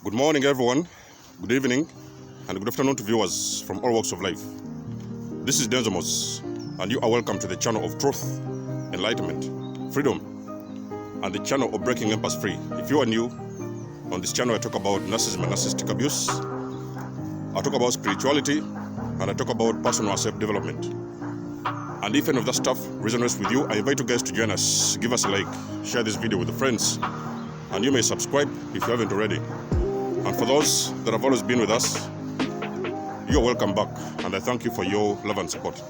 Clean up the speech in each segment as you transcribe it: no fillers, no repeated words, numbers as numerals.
Good morning, everyone. Good evening, and good afternoon to viewers from all walks of life. This is nikymus, and you are welcome to the channel of truth, enlightenment, freedom, and the channel of breaking empaths free. If you are new on this channel, I talk about narcissism and narcissistic abuse. I talk about spirituality, and I talk about personal self-development. And if any of that stuff resonates with you, I invite you guys to join us. Give us a like, share this video with your friends, and you may subscribe if you haven't already. And for those that have always been with us, you're welcome back, and I thank you for your love and support.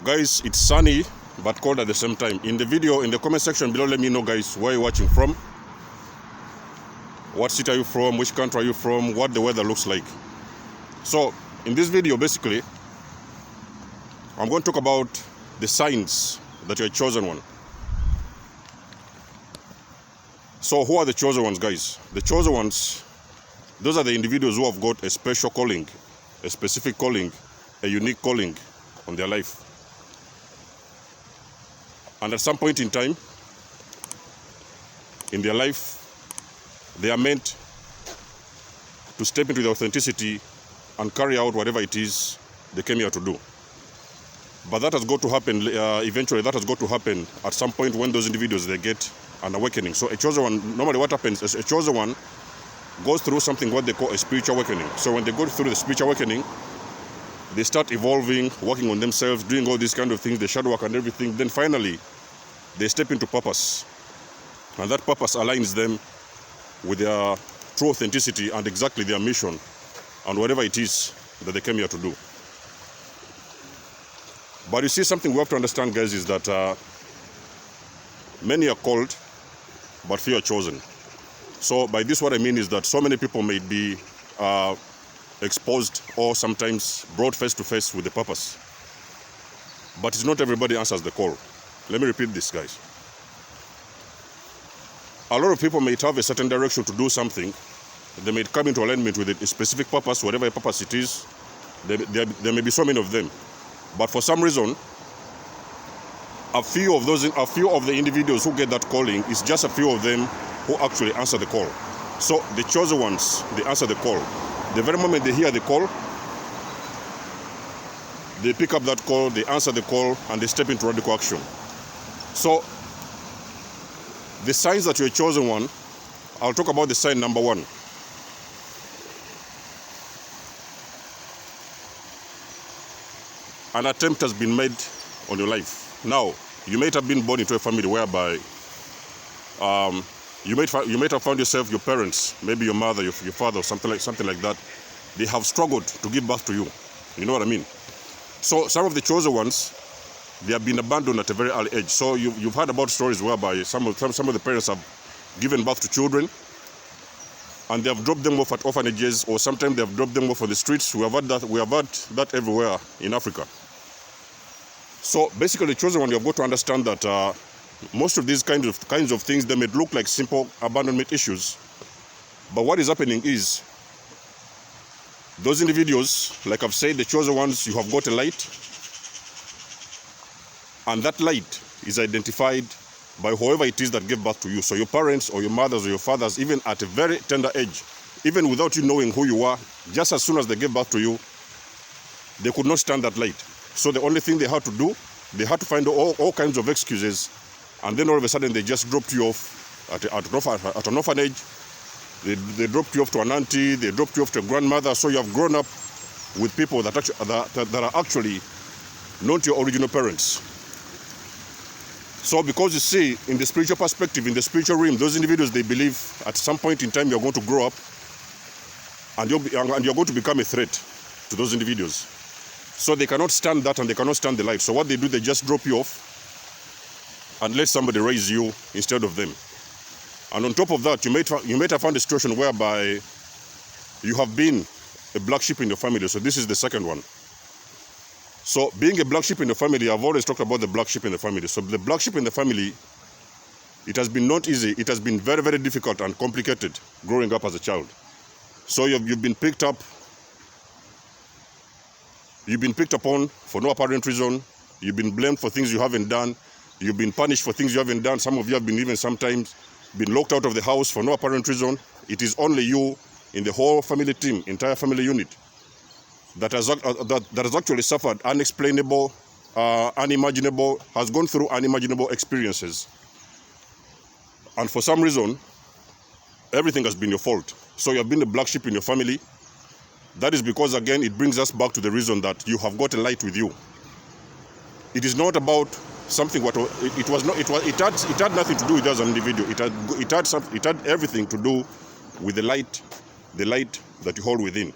Guys, it's sunny but cold at the same time. In the video, in the comment section below, let me know, guys, where you're watching from, what city are you from, which country are you from, what the weather looks like. So in this video, basically, I'm going to talk about the signs that you're a chosen one. So who are the chosen ones, guys? The chosen ones, those are the individuals who have got a special calling, a specific calling, a unique calling on their life. And at some point in time in their life, they are meant to step into the authenticity and carry out whatever it is they came here to do. But that has got to happen, eventually that has got to happen at some point when those individuals, they get an awakening. So a chosen one, normally what happens is a chosen one goes through something what they call a spiritual awakening. So when they go through the spiritual awakening, they start evolving, working on themselves, doing all these kind of things, the shadow work and everything. Then finally, they step into purpose. And that purpose aligns them with their true authenticity and exactly their mission and whatever it is that they came here to do. But you see, something we have to understand, guys, is that many are called, but few are chosen. So by this, what I mean is that so many people may be exposed or sometimes brought face to face with the purpose. But it's not everybody answers the call. Let me repeat this, guys. A lot of people may have a certain direction to do something. They may come into alignment with a specific purpose, whatever purpose it is. There may be so many of them. But for some reason, a few of the individuals who get that calling, is just a few of them who actually answer the call. So the chosen ones, they answer the call. The very moment they hear the call, they pick up that call, they answer the call, and they step into radical action. So the signs that you're a chosen one, I'll talk about the sign number one. An attempt has been made on your life. Now, you might have been born into a family whereby you might have found yourself, your parents, maybe your mother, your father, or something like that. They have struggled to give birth to you. You know what I mean? So some of the chosen ones, they have been abandoned at a very early age. So you've heard about stories whereby some of the parents have given birth to children, and they have dropped them off at orphanages, or sometimes they have dropped them off on the streets. We have had that everywhere in Africa. So basically, the chosen one, you have got to understand that most of these kinds of things, they may look like simple abandonment issues, but what is happening is those individuals, like I've said, the chosen ones, you have got a light, and that light is identified by whoever it is that gave birth to you. So your parents or your mothers or your fathers, even at a very tender age, even without you knowing who you are, just as soon as they gave birth to you, they could not stand that light. So the only thing they had to do, they had to find all kinds of excuses, and then all of a sudden they just dropped you off at an orphanage. They dropped you off to an auntie, they dropped you off to a grandmother. So you have grown up with people that are actually not your original parents. So because you see, in the spiritual perspective, in the spiritual realm, those individuals, they believe at some point in time you're going to grow up and you're going to become a threat to those individuals. So they cannot stand that, and they cannot stand the light. So what they do, they just drop you off and let somebody raise you instead of them. And on top of that, you might have found a situation whereby you have been a black sheep in your family. So this is the second one. So being a black sheep in the family, I've always talked about the black sheep in the family. So the black sheep in the family, it has been not easy. It has been very, very difficult and complicated growing up as a child. So you've been picked up. You've been picked upon for no apparent reason. You've been blamed for things you haven't done. You've been punished for things you haven't done. Some of you have been even sometimes been locked out of the house for no apparent reason. It is only you in the whole family team, entire family unit, that has actually suffered unexplainable, unimaginable, has gone through unimaginable experiences. And for some reason, everything has been your fault. So you have been the black sheep in your family. That is because, again, it brings us back to the reason that you have got a light with you. It is not about something what it had nothing to do with us as an individual. It had everything to do with the light that you hold within.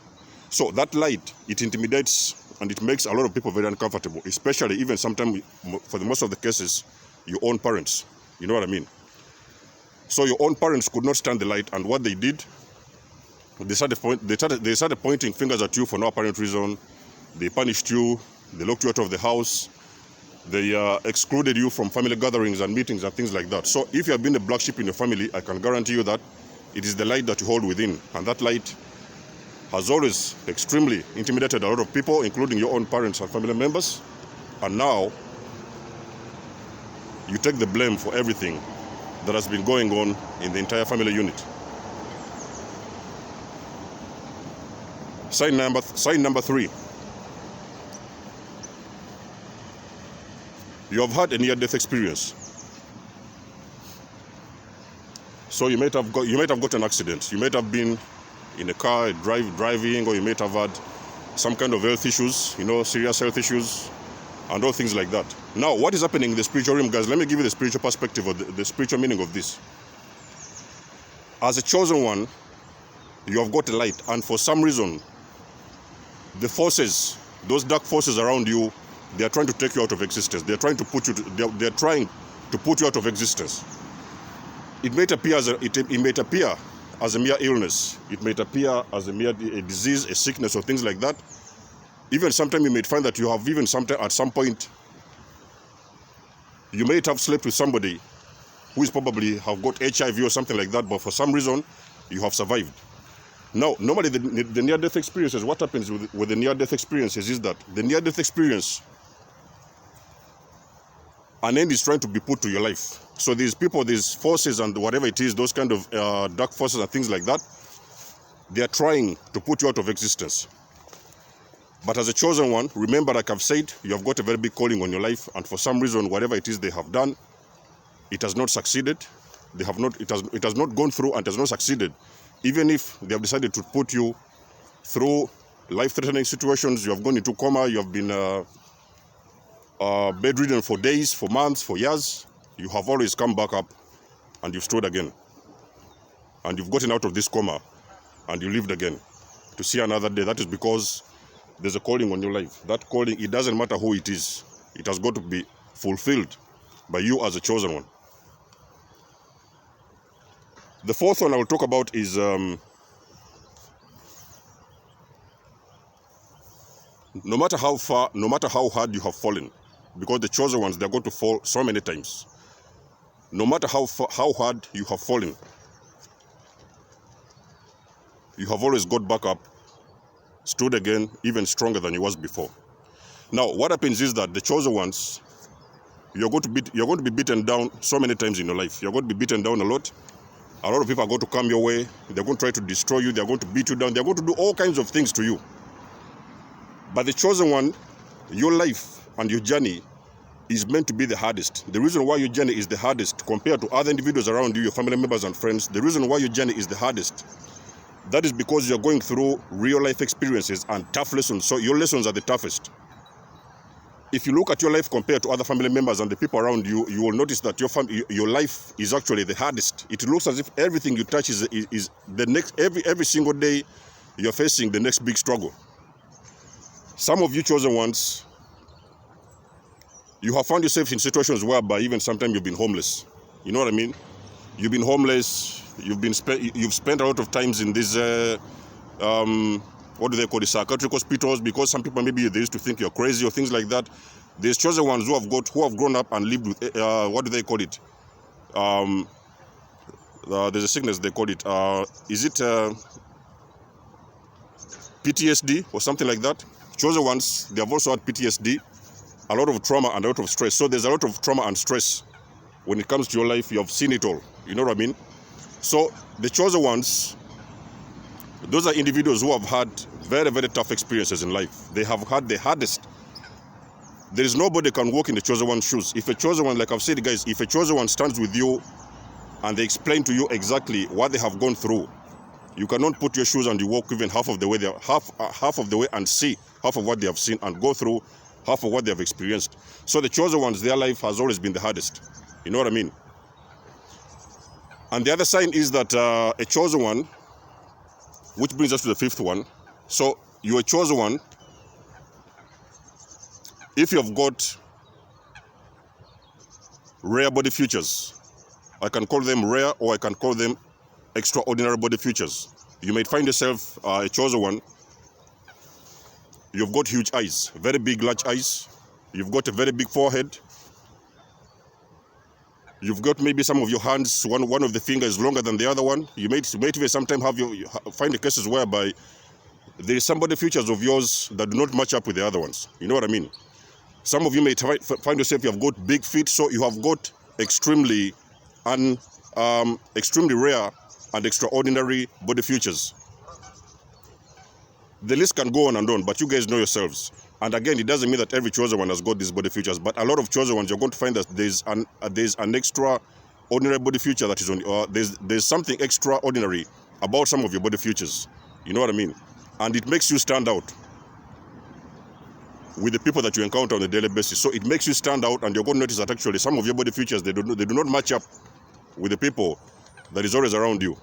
So that light, it intimidates and it makes a lot of people very uncomfortable, especially even sometimes, for the most of the cases, your own parents. You know what I mean? So your own parents could not stand the light, and what they did, they started pointing fingers at you for no apparent reason. They punished you. They locked you out of the house. They excluded you from family gatherings and meetings and things like that. So if you have been a black sheep in your family, I can guarantee you that it is the light that you hold within. And that light has always extremely intimidated a lot of people, including your own parents and family members. And now, you take the blame for everything that has been going on in the entire family unit. Sign number 3. You have had a near-death experience. So you might have got an accident. You might have been in a car driving, or you might have had some kind of health issues, serious health issues, and all things like that. Now, what is happening in the spiritual realm, guys? Let me give you the spiritual perspective or the spiritual meaning of this. As a chosen one, you have got a light, and for some reason, the forces, those dark forces around you, they are trying to take you out of existence. They are trying to put you out of existence. It may appear as a mere illness. It may appear as a disease, a sickness, or things like that. Even sometimes you may find that you have at some point, you may have slept with somebody who is probably have got HIV or something like that, but for some reason, you have survived. Now, normally the near-death experiences, what happens with the near-death experiences is that the near-death experience, an end is trying to be put to your life. So these people, these forces and whatever it is, those kind of dark forces and things like that, they are trying to put you out of existence. But as a chosen one, remember, like I've said, you have got a very big calling on your life, and for some reason, whatever it is they have done, it has not succeeded. It has not gone through and has not succeeded. Even if they have decided to put you through life-threatening situations, you have gone into coma, you have been bedridden for days, for months, for years, you have always come back up and you've stood again. And you've gotten out of this coma and you lived again to see another day. That is because there's a calling on your life. That calling, it doesn't matter who it is. It has got to be fulfilled by you as a chosen one. The fourth one I will talk about is no matter how far, no matter how hard you have fallen, because the chosen ones, they're going to fall so many times. No matter how hard you have fallen, you have always got back up, stood again, even stronger than you was before. Now, what happens is that the chosen ones, you're going to be beaten down so many times in your life. You're going to be beaten down a lot. A lot of people are going to come your way. They're going to try to destroy you. They're going to beat you down. They're going to do all kinds of things to you. But the chosen one, your life and your journey is meant to be the hardest. The reason why your journey is the hardest compared to other individuals around you, your family members and friends, the reason why your journey is the hardest, that is because you're going through real life experiences and tough lessons. So your lessons are the toughest. If you look at your life compared to other family members and the people around you, you will notice that your life is actually the hardest. It looks as if everything you touch is the next, every single day you're facing the next big struggle. Some of you chosen ones, you have found yourself in situations whereby even sometimes you've been homeless. You know what I mean? You've been homeless. You've spent a lot of times in these what do they call it, psychiatric hospitals, because some people maybe they used to think you're crazy or things like that. There's chosen ones who have grown up and lived with what do they call it? There's a sickness they call it. Is it PTSD or something like that? Chosen ones, they have also had PTSD, a lot of trauma and a lot of stress. So there's a lot of trauma and stress when it comes to your life, you have seen it all. You know what I mean? So the chosen ones, those are individuals who have had very, very tough experiences in life. They have had the hardest. There is nobody can walk in the chosen one's shoes. If a chosen one, like I've said, guys, if a chosen one stands with you and they explain to you exactly what they have gone through, you cannot put your shoes and you walk even half of the way half of the way and see half of what they have seen and go through half of what they have experienced. So the chosen ones, their life has always been the hardest. You know what I mean? And the other sign is that a chosen one, which brings us to the fifth one. So you're a chosen one if you have got rare body features. I can call them rare, or I can call them extraordinary body features. You might find yourself a chosen one. You've got huge eyes, very big, large eyes. You've got a very big forehead. You've got maybe some of your hands, one of the fingers longer than the other one. You might even sometimes find the cases whereby there is some body features of yours that do not match up with the other ones. You know what I mean? Some of you may find yourself, you have got big feet, so you have got extremely rare and extraordinary body features. The list can go on and on, but you guys know yourselves. And again, it doesn't mean that every chosen one has got these body features, but a lot of chosen ones, you're going to find that there's an extraordinary body feature that is on. There's something extraordinary about some of your body features. You know what I mean? And it makes you stand out with the people that you encounter on a daily basis. So it makes you stand out, and you're going to notice that actually some of your body features, they do not match up with the people that is always around you.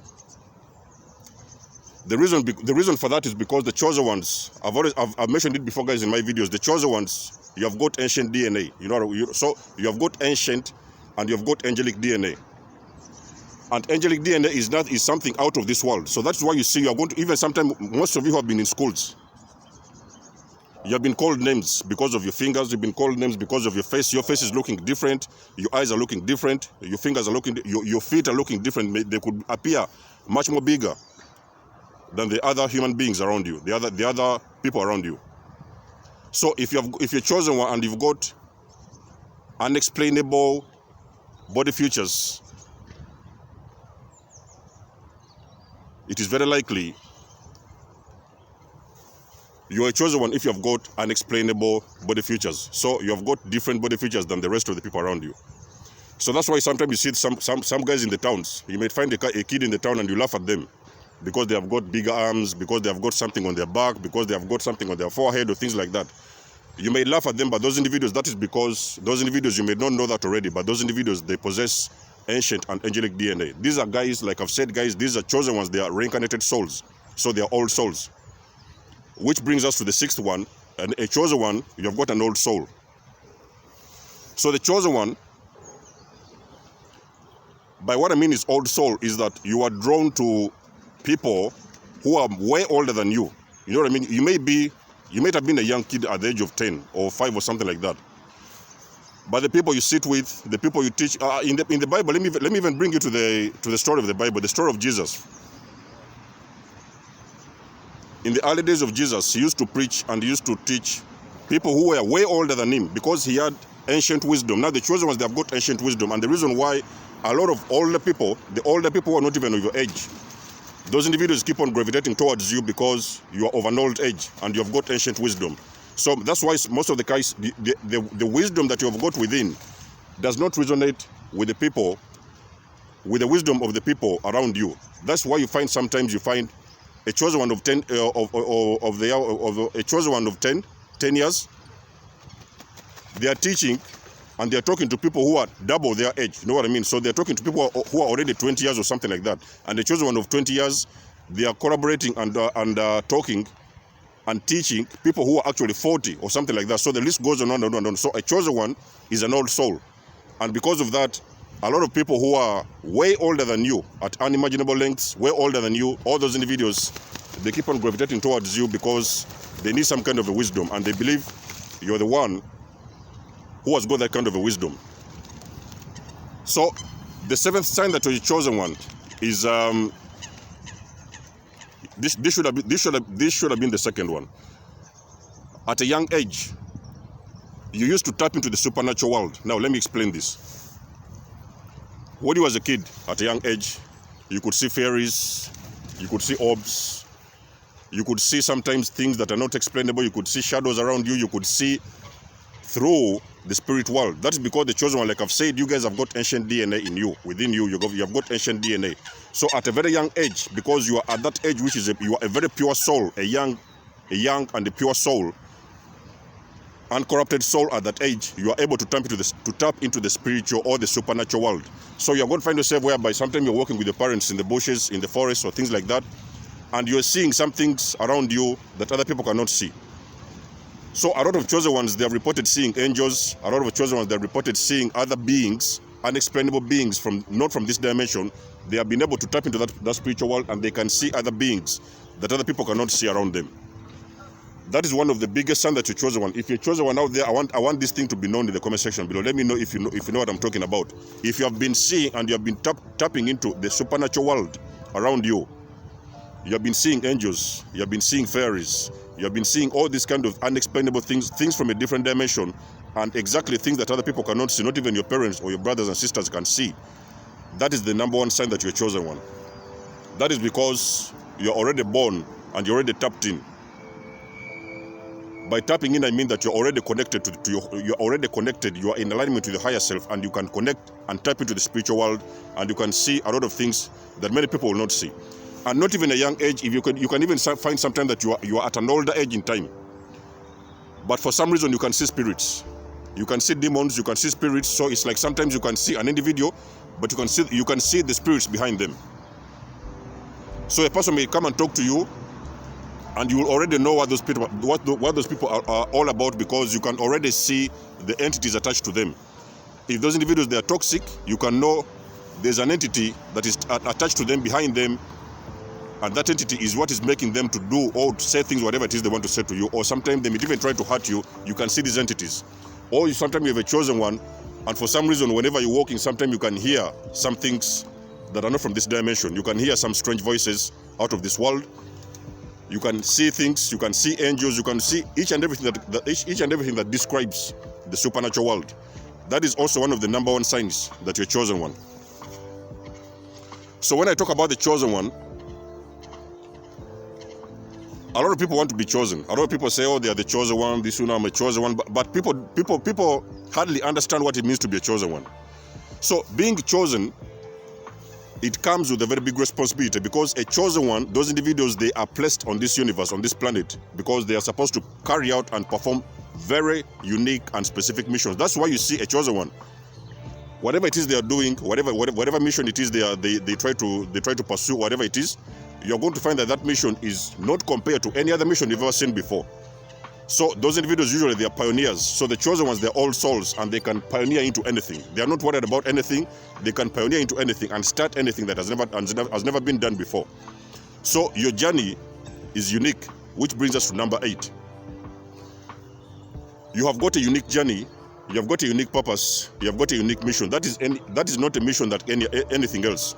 The reason for that is because the chosen ones, I've mentioned it before, guys, in my videos. The chosen ones, you have got ancient DNA. You know, so you have got ancient and you have got angelic DNA. And angelic DNA is something out of this world. So that's why you see, you are going to, even sometimes, most of you have been in schools. You have been called names because of your fingers. You've been called names because of your face. Your face is looking different. Your eyes are looking different. Your fingers are looking, your feet are looking different. They could appear much more bigger than the other human beings around you, the other people around you. So if you're chosen one and you've got unexplainable body features, it is very likely you're a chosen one if you have got unexplainable body features. So you have got different body features than the rest of the people around you. So that's why sometimes you see some guys in the towns. You might find a kid in the town and you laugh at them because they have got bigger arms, because they have got something on their back, because they have got something on their forehead or things like that. You may laugh at them, but those individuals, that is because those individuals, you may not know that already, but those individuals, they possess ancient and angelic DNA. These are guys, like I've said, guys, these are chosen ones. They are reincarnated souls. So they are old souls. Which brings us to the sixth one. And a chosen one, you have got an old soul. So the chosen one, by what I mean is old soul, is that you are drawn to people who are way older than you. You know what I mean? You might have been a young kid at the age of 10 or 5 or something like that. But the people you sit with, the people you teach, in the Bible, let me even bring you to the story of the Bible, the story of Jesus. In the early days of Jesus, he used to preach and he used to teach people who were way older than him because he had ancient wisdom. Now the chosen ones, they have got ancient wisdom, and the reason why a lot of older people, the older people who are not even of your age, those individuals keep on gravitating towards you because you are of an old age and you have got ancient wisdom. So that's why most of the guys, the wisdom that you have got within does not resonate with the people, with the wisdom of the people around you. That's why you find sometimes you find a chosen one of 10 a chosen one of 10 years. They are teaching and they are talking to people who are double their age. You know what I mean? So they are talking to people who are already 20 years or something like that. And the chosen one of 20 years, they are collaborating and talking and teaching people who are actually 40 or something like that. So the list goes on and on and on. So a chosen one is an old soul. And because of that, a lot of people who are way older than you, at unimaginable lengths, way older than you, all those individuals, they keep on gravitating towards you because they need some kind of a wisdom, and they believe you're the one who has got that kind of a wisdom. So the seventh sign that you're a chosen one is this should have been the second one. At a young age, you used to tap into the supernatural world. Now let me explain this. when you was a kid, at a young age, you could see fairies, you could see orbs, you could see sometimes things that are not explainable, you could see shadows around you, you could see through the spirit world. That's because the chosen one, like I've said, you guys have got ancient DNA in you, within you, you have got ancient DNA. So at a very young age, because you are at that age, which is you are a very pure soul, a young and a pure soul, uncorrupted soul at that age, you are able to tap into the spiritual or the supernatural world. So you're going to find yourself whereby sometimes you're walking with your parents in the bushes, in the forest, or things like that, and you're seeing some things around you that other people cannot see. So a lot of chosen ones, they have reported seeing angels. A lot of chosen ones, they have reported seeing other beings, unexplainable beings not from this dimension. They have been able to tap into that spiritual world, and they can see other beings that other people cannot see around them. That is one of the biggest signs that you're chosen one. If you're chosen one out there, I want this thing to be known in the comment section below. Let me know if you know what I'm talking about. If you have been seeing and you have been tapping into the supernatural world around you, you have been seeing angels, you have been seeing fairies, you have been seeing all these kind of unexplainable things from a different dimension, and exactly things that other people cannot see, not even your parents or your brothers and sisters can see. That is the number one sign that you're chosen one. That is because you're already born and you're already tapped in. By tapping in, I mean that you're already connected you are in alignment with your higher self, and you can connect and tap into the spiritual world, and you can see a lot of things that many people will not see. And not even a young age, if you can even find sometimes that you are at an older age in time. But for some reason you can see spirits. You can see demons, you can see spirits, so it's like sometimes you can see an individual, but you can see the spirits behind them. So a person may come and talk to you, and you will already know what those people are all about, because you can already see the entities attached to them. If those individuals, they are toxic, you can know there's an entity that is attached to them, behind them, and that entity is what is making them to do or to say things, whatever it is they want to say to you, or sometimes they may even try to hurt you. You can see these entities. Or sometimes you have a chosen one, and for some reason, whenever you're walking, sometimes you can hear some things that are not from this dimension. You can hear some strange voices out of this world. You can see things, you can see angels, you can see each and everything that describes the supernatural world. That is also one of the number one signs that you're chosen one. So when I talk about the chosen one, a lot of people want to be chosen. A lot of people say, oh, they are the chosen one, this one, I'm a chosen one. But people hardly understand what it means to be a chosen one. So being chosen, it comes with a very big responsibility, because a chosen one, those individuals, they are placed on this universe, on this planet, because they are supposed to carry out and perform very unique and specific missions. That's why you see a chosen one. Whatever it is they are doing, whatever mission it is they try to pursue, whatever it is, you're going to find that mission is not compared to any other mission you've ever seen before. So those individuals, usually they are pioneers. So the chosen ones, they're all souls, and they can pioneer into anything. They are not worried about anything. They can pioneer into anything and start anything that has never been done before. So your journey is unique, which brings us to number 8. You have got a unique journey. You have got a unique purpose. You have got a unique mission. That is not a mission that anything else.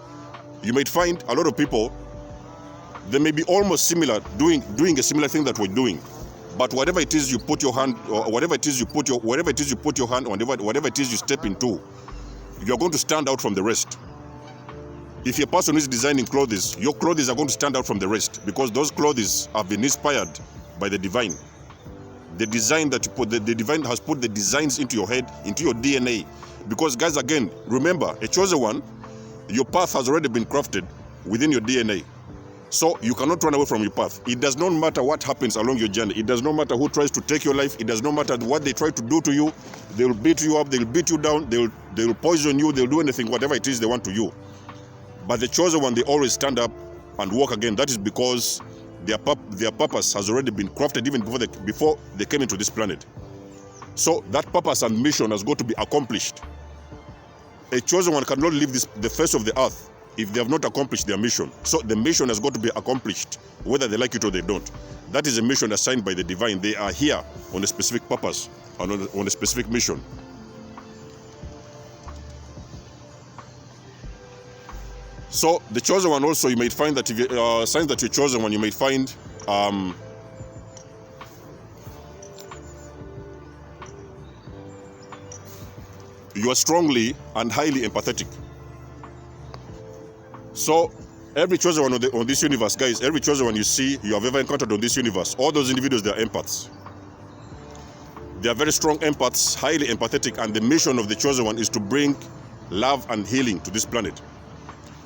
You might find a lot of people, they may be almost similar, doing a similar thing that we're doing. But whatever it is you put your hand, or whatever it is you put your hand on, whatever it is you step into, you're going to stand out from the rest. If you're a person who is designing clothes, your clothes are going to stand out from the rest, because those clothes have been inspired by the divine. The design that you put, the divine has put the designs into your head, into your DNA. Because guys, again, remember, a chosen one, your path has already been crafted within your DNA. So you cannot run away from your path. It does not matter what happens along your journey. It does not matter who tries to take your life. It does not matter what they try to do to you. They will beat you up. They will beat you down. They will poison you. They will do anything, whatever it is they want to you. But the chosen one, they always stand up and walk again. That is because their purpose has already been crafted even before they came into this planet. So that purpose and mission has got to be accomplished. A chosen one cannot leave the face of the earth if they have not accomplished their mission. So the mission has got to be accomplished, whether they like it or they don't. That is a mission assigned by the divine. They are here on a specific purpose and on a specific mission. So the chosen one also, you might find that if you, signs that you're chosen one, you might find you are strongly and highly empathetic. So every chosen one on this universe, guys, every chosen one you see, you have ever encountered on this universe, all those individuals, they are empaths. They are very strong empaths, highly empathetic, and the mission of the chosen one is to bring love and healing to this planet.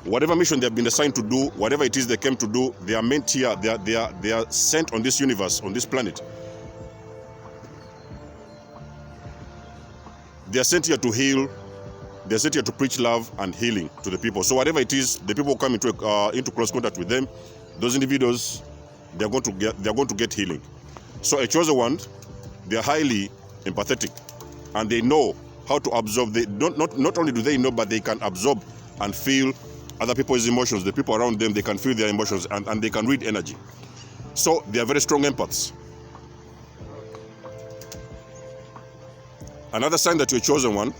Whatever mission they have been assigned to do, whatever it is they came to do, they are meant here, they are sent on this universe, on this planet. They are sent here to heal. They are sent here to preach love and healing to the people. So whatever it is, the people who come into close contact with them, those individuals, they are going to get healing. So a chosen one, they are highly empathetic, and they know how to absorb. They not only do they know, but they can absorb and feel other people's emotions. The people around them, they can feel their emotions, and they can read energy. So they are very strong empaths. Another sign that you're chosen one,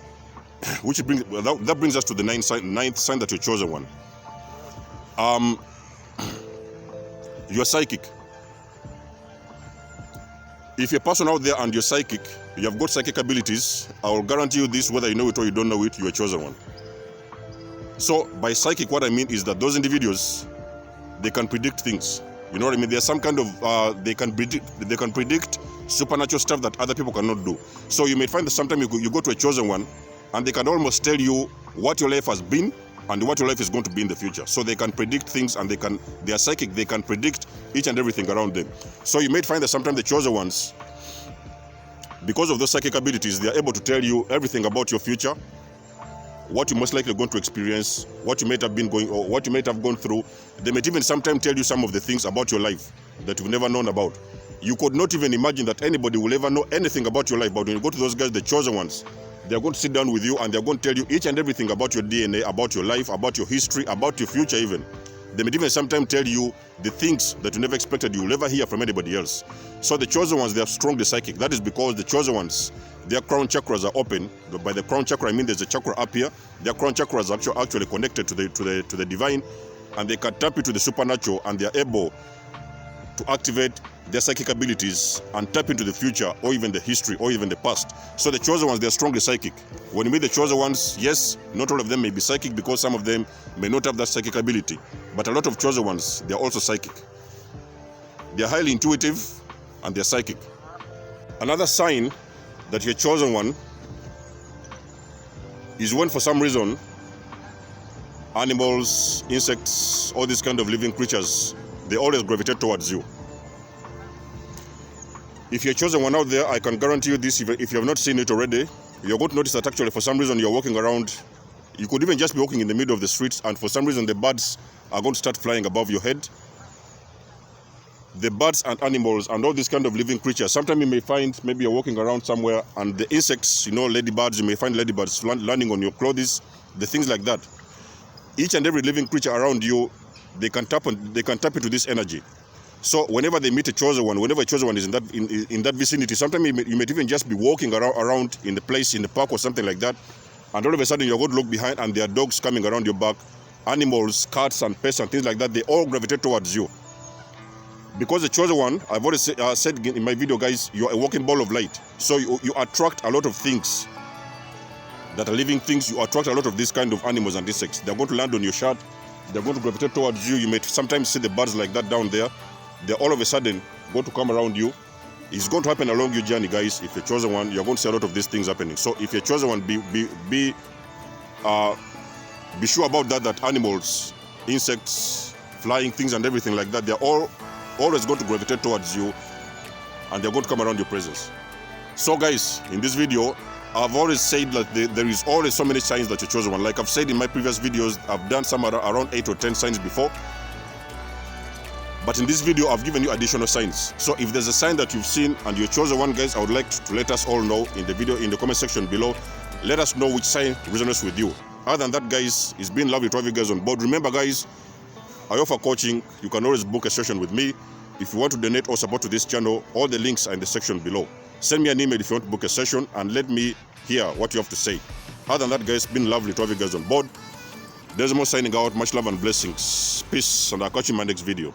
which that brings us to the ninth sign that you're chosen one. You're psychic. If you're a person out there and you're psychic, you have got psychic abilities, I will guarantee you this, whether you know it or you don't know it, you're a chosen one. So by psychic, what I mean is that those individuals, they can predict things. You know what I mean? There's some kind of they can predict supernatural stuff that other people cannot do. So you may find that sometimes you go to a chosen one, and they can almost tell you what your life has been and what your life is going to be in the future. So they can predict things, and they are psychic. They can predict each and everything around them. So you may find that sometimes the chosen ones, because of those psychic abilities, they are able to tell you everything about your future, what you're most likely going to experience, what you might have been going, or what you might have gone through. They might even sometimes tell you some of the things about your life that you've never known about. You could not even imagine that anybody will ever know anything about your life. But when you go to those guys, the chosen ones, they're going to sit down with you, and they're going to tell you each and everything about your DNA, about your life, about your history, about your future even. They might even sometimes tell you the things that you never expected you will ever hear from anybody else. So the chosen ones, they are strongly psychic. That is because the chosen ones, their crown chakras are open. By the crown chakra, I mean there's a chakra up here. Their crown chakras are actually connected to the divine, and they can tap into the supernatural, and they are able to activate their psychic abilities and tap into the future, or even the history, or even the past. So the chosen ones, they are strongly psychic. When you meet the chosen ones, yes, not all of them may be psychic, because some of them may not have that psychic ability. But a lot of chosen ones, they are also psychic. They are highly intuitive, and they are psychic. Another sign that you're a chosen one is when, for some reason, animals, insects, all these kind of living creatures, they always gravitate towards you. If you're chosen one out there, I can guarantee you this, if you have not seen it already, you're going to notice that actually for some reason you're walking around, you could even just be walking in the middle of the streets, and for some reason the birds are going to start flying above your head. The birds and animals and all these kind of living creatures, sometimes you may find, maybe you're walking around somewhere, and the insects, you know, ladybirds, you may find ladybirds landing on your clothes, the things like that. Each and every living creature around you, they can tap into this energy. So whenever they meet a chosen one, whenever a chosen one is in that vicinity, sometimes you may even just be walking around in the place, in the park or something like that, and all of a sudden you're going to look behind, and there are dogs coming around your back, animals, cats and pests and things like that. They all gravitate towards you. Because the chosen one, I've already said in my video, guys, you're a walking ball of light. So you attract a lot of things that are living things. You attract a lot of these kind of animals and insects. They're going to land on your shirt. They're going to gravitate towards you. You may sometimes see the birds like that down there. They're all of a sudden going to come around you. It's going to happen along your journey, guys. If you're chosen one, you're going to see a lot of these things happening. So if you're chosen one, be sure about that animals, insects, flying things and everything like that, they're all always going to gravitate towards you, and they're going to come around your presence. So guys, in this video, I've always said that there is always so many signs that you're chosen one. Like I've said in my previous videos, I've done some around 8 or 10 signs before. But in this video, I've given you additional signs. So if there's a sign that you've seen and you're chosen one, guys, I would like to let us all know in the video, in the comment section below. Let us know which sign resonates with you. Other than that, guys, it's been lovely to have you guys on board. Remember, guys, I offer coaching. You can always book a session with me. If you want to donate or support to this channel, all the links are in the section below. Send me an email if you want to book a session, and let me hear what you have to say. Other than that, guys, it's been lovely to have you guys on board. There's more signing out. Much love and blessings. Peace, and I'll catch you in my next video.